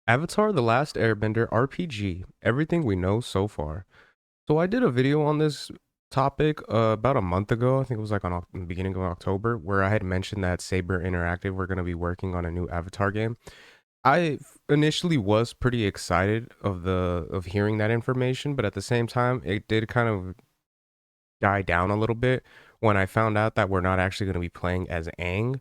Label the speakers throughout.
Speaker 1: Avatar the Last Airbender RPG, everything we know so far. So I did a video on this topic about a month ago. I think it was like on the beginning of October, where I had mentioned that Saber Interactive were going to be working on a new Avatar game. Initially was pretty excited of hearing that information, but at the same time, it did kind of die down a little bit when I found out that we're not actually going to be playing as Aang.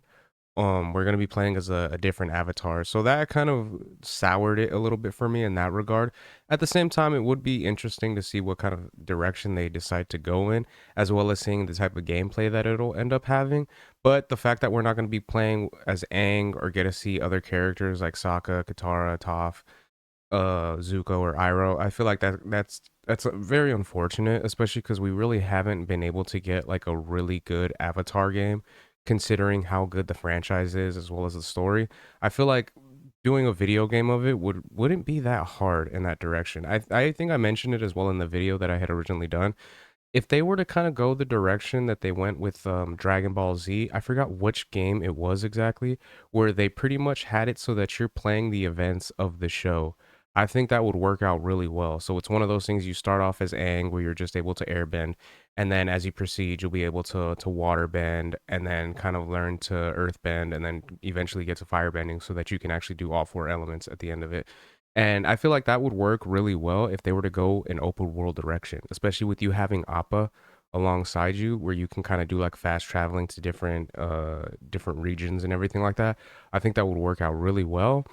Speaker 1: We're gonna be playing as a different avatar, so that kind of soured it a little bit for me in that regard. At the same time, it would be interesting to see what kind of direction they decide to go in, as well as seeing the type of gameplay that it'll end up having. But the fact that we're not going to be playing as Aang or get to see other characters like Sokka, Katara, Toph, Zuko, or Iroh, I feel like that's very unfortunate, especially because we really haven't been able to get like a really good Avatar game, considering how good the franchise is as well as the story. I feel like doing a video game of it wouldn't be that hard in that direction. I think I mentioned it as well in the video that I had originally done. If they were to kind of go the direction that they went with Dragon Ball Z, I forgot which game it was exactly, where they pretty much had it so that you're playing the events of the show. I think that would work out really well. So it's one of those things, you start off as Aang, where you're just able to airbend, and then as you proceed, you'll be able to water bend, and then kind of learn to earth bend, and then eventually get to fire bending, so that you can actually do all four elements at the end of it. And I feel like that would work really well if they were to go an open world direction, especially with you having Appa alongside you, where you can kind of do like fast traveling to different regions and everything like that. I think that would work out really well.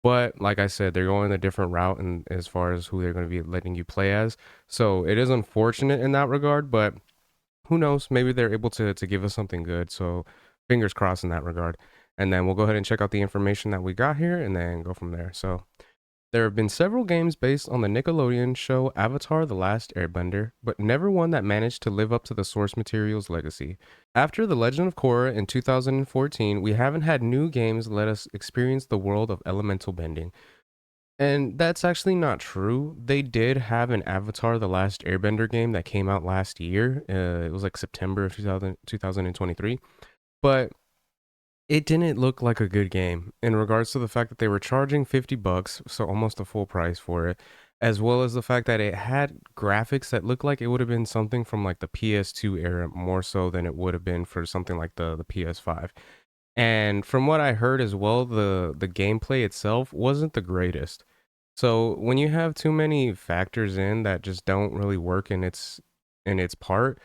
Speaker 1: But like I said, they're going a different route and as far as who they're going to be letting you play as. So it is unfortunate in that regard, but who knows? Maybe they're able to give us something good. So fingers crossed in that regard. And then we'll go ahead and check out the information that we got here and then go from there. So there have been several games based on the Nickelodeon show Avatar the Last Airbender, but never one that managed to live up to the source material's legacy. After The Legend of Korra in 2014, we haven't had new games let us experience the world of elemental bending. And that's actually not true. They did have an Avatar the Last Airbender game that came out last year. It was like September of 2023. But it didn't look like a good game in regards to the fact that they were charging $50, so almost a full price for it, as well as the fact that it had graphics that looked like it would have been something from like the PS2 era more so than it would have been for something like the PS5. And from what I heard as well, the gameplay itself wasn't the greatest. So when you have too many factors in that just don't really work in its part,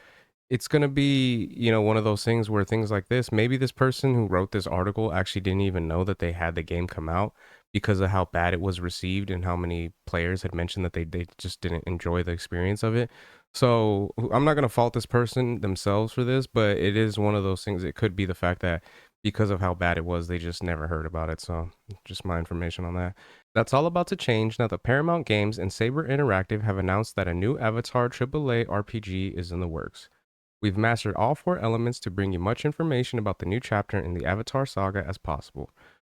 Speaker 1: it's going to be, one of those things where things like this, maybe this person who wrote this article actually didn't even know that they had the game come out because of how bad it was received and how many players had mentioned that they just didn't enjoy the experience of it. So I'm not going to fault this person themselves for this, but it is one of those things. It could be the fact that because of how bad it was, they just never heard about it. So just my information on that. That's all about to change now that Paramount Games and Saber Interactive have announced that a new Avatar AAA RPG is in the works. We've mastered all four elements to bring you much information about the new chapter in the Avatar saga as possible.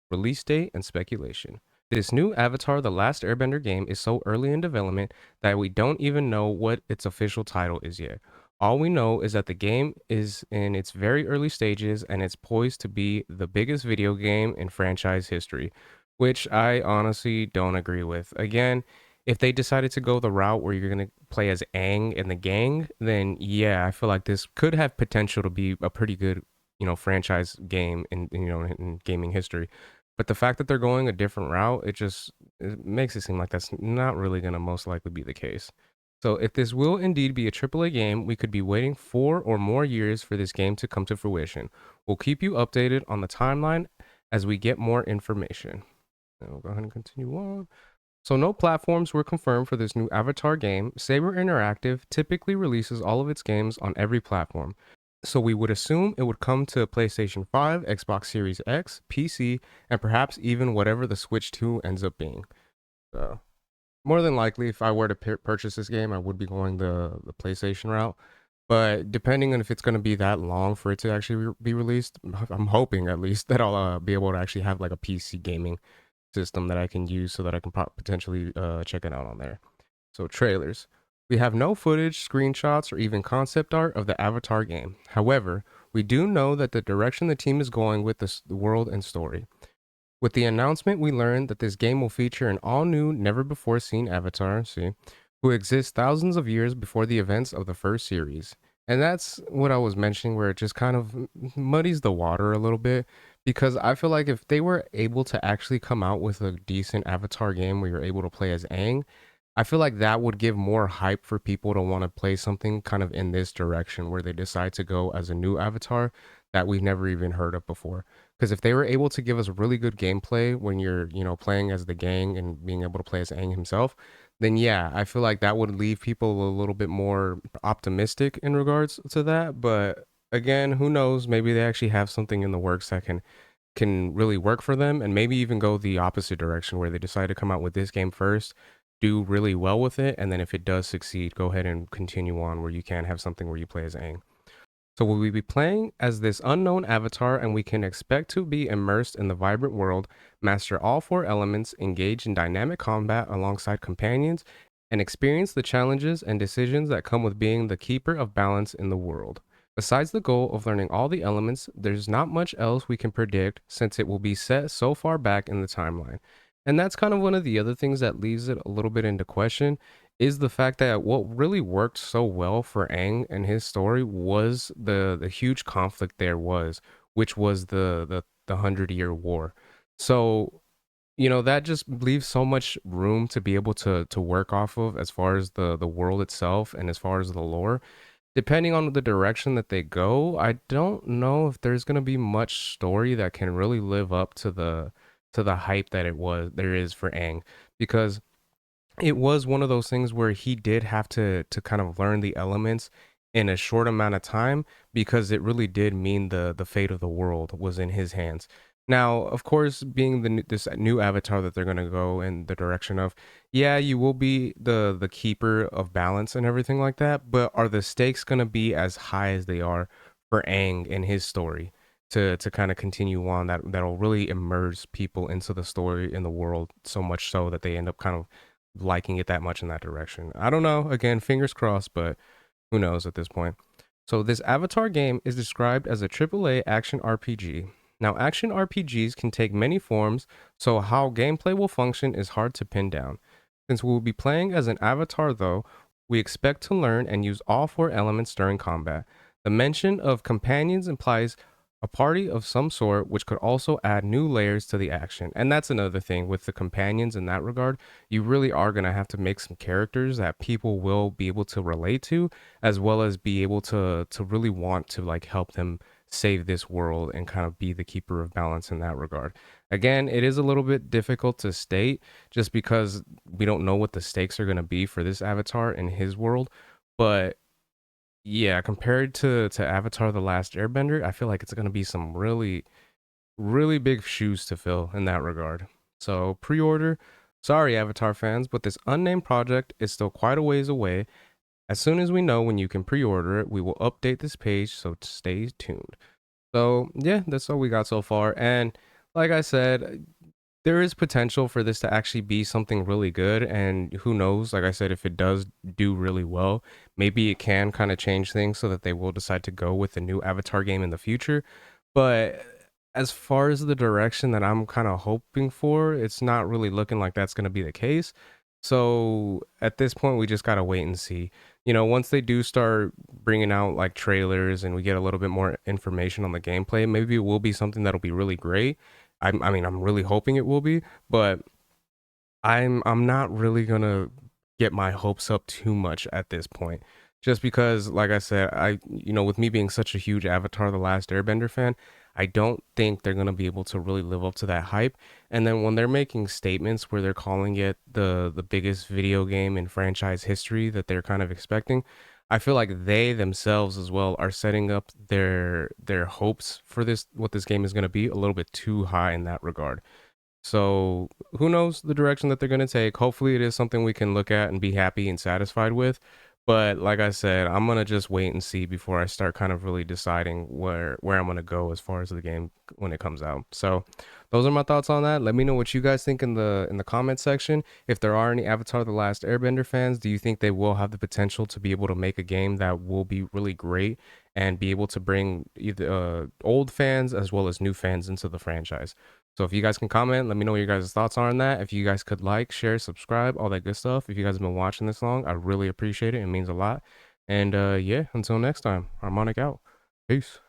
Speaker 1: Release date and speculation. This new Avatar The Last Airbender game is so early in development that we don't even know what its official title is yet. All we know is that the game is in its very early stages and it's poised to be the biggest video game in franchise history, which I honestly don't agree with. Again, if they decided to go the route where you're going to play as Aang and the gang, then yeah, I feel like this could have potential to be a pretty good, franchise game in gaming history. But the fact that they're going a different route, it makes it seem like that's not really going to most likely be the case. So if this will indeed be a AAA game, we could be waiting 4 or more years for this game to come to fruition. We'll keep you updated on the timeline as we get more information. And we'll go ahead and continue on. So no platforms were confirmed for this new Avatar game. Saber Interactive typically releases all of its games on every platform. So we would assume it would come to PlayStation 5, Xbox Series X, PC, and perhaps even whatever the Switch 2 ends up being. So more than likely, if I were to purchase this game, I would be going the PlayStation route. But depending on if it's going to be that long for it to actually be released, I'm hoping at least that I'll be able to actually have like a PC gaming system that I can use so that I can potentially check it out on there. So, trailers. We have no footage, screenshots, or even concept art of the Avatar game. However, we do know that the direction the team is going with the world and story. With the announcement, we learned that this game will feature an all new, never before seen avatar, see, who exists thousands of years before the events of the first series. And that's what I was mentioning, where it just kind of muddies the water a little bit. Because I feel like if they were able to actually come out with a decent avatar game where you're able to play as Aang, I feel like that would give more hype for people to want to play something kind of in this direction where they decide to go as a new avatar that we've never even heard of before. Because if they were able to give us really good gameplay when you're, playing as the gang and being able to play as Aang himself, then yeah, I feel like that would leave people a little bit more optimistic in regards to that. But again, who knows? Maybe they actually have something in the works that can really work for them, and maybe even go the opposite direction where they decide to come out with this game first, do really well with it, and then if it does succeed, go ahead and continue on where you can have something where you play as Aang. So will we be playing as this unknown avatar, and we can expect to be immersed in the vibrant world, master all four elements, engage in dynamic combat alongside companions, and experience the challenges and decisions that come with being the keeper of balance in the world. Besides the goal of learning all the elements, there's not much else we can predict since it will be set so far back in the timeline. And that's kind of one of the other things that leaves it a little bit into question, is the fact that what really worked so well for Aang and his story was the huge conflict there was, which was the 100-year war. So, that just leaves so much room to be able to work off of as far as the world itself and as far as the lore. Depending on the direction that they go, I don't know if there's gonna be much story that can really live up to the hype that it was there is for Aang, because it was one of those things where he did have to kind of learn the elements in a short amount of time, because it really did mean the fate of the world was in his hands. Now, of course, being this new avatar that they're going to go in the direction of, yeah, you will be the keeper of balance and everything like that, but are the stakes going to be as high as they are for Aang and his story to kind of continue on, that'll really immerse people into the story in the world, so much so that they end up kind of liking it that much in that direction. I don't know. Again, fingers crossed, but who knows at this point. So this Avatar game is described as a AAA action RPG. Now, action RPGs can take many forms, so how gameplay will function is hard to pin down. Since we will be playing as an avatar, though, we expect to learn and use all four elements during combat. The mention of companions implies a party of some sort, which could also add new layers to the action. And that's another thing with the companions in that regard. You really are going to have to make some characters that people will be able to relate to, as well as be able to really want to like help them save this world and kind of be the keeper of balance in that regard. Again, it is a little bit difficult to state just because we don't know what the stakes are going to be for this avatar in his world, but yeah, compared to Avatar the Last Airbender, I feel like it's going to be some really really big shoes to fill in that regard. So, pre-order. Sorry Avatar fans, but this unnamed project is still quite a ways away. As soon as we know when you can pre-order it, we will update this page, so stay tuned. So, yeah, that's all we got so far. And like I said, there is potential for this to actually be something really good. And who knows, like I said, if it does do really well, maybe it can kind of change things so that they will decide to go with a new Avatar game in the future. But as far as the direction that I'm kind of hoping for, it's not really looking like that's going to be the case. So at this point, we just got to wait and see. Once they do start bringing out like trailers and we get a little bit more information on the gameplay, maybe it will be something that'll be really great. I mean, I'm really hoping it will be, but I'm not really gonna get my hopes up too much at this point. Just because, like I said, with me being such a huge Avatar the Last Airbender fan, I don't think they're gonna be able to really live up to that hype. And then when they're making statements where they're calling it the biggest video game in franchise history that they're kind of expecting, I feel like they themselves as well are setting up their hopes for what this game is gonna be a little bit too high in that regard. So who knows the direction that they're going to take? Hopefully, it is something we can look at and be happy and satisfied with. But like I said, I'm gonna just wait and see before I start kind of really deciding where I'm gonna go as far as the game when it comes out. So those are my thoughts on that. Let me know what you guys think in the comment section. If there are any Avatar: The Last Airbender fans, do you think they will have the potential to be able to make a game that will be really great and be able to bring either old fans as well as new fans into the franchise? So if you guys can comment, let me know what your guys' thoughts are on that. If you guys could like, share, subscribe, all that good stuff. If you guys have been watching this long, I really appreciate it. It means a lot. And yeah, until next time, Harmonic out. Peace.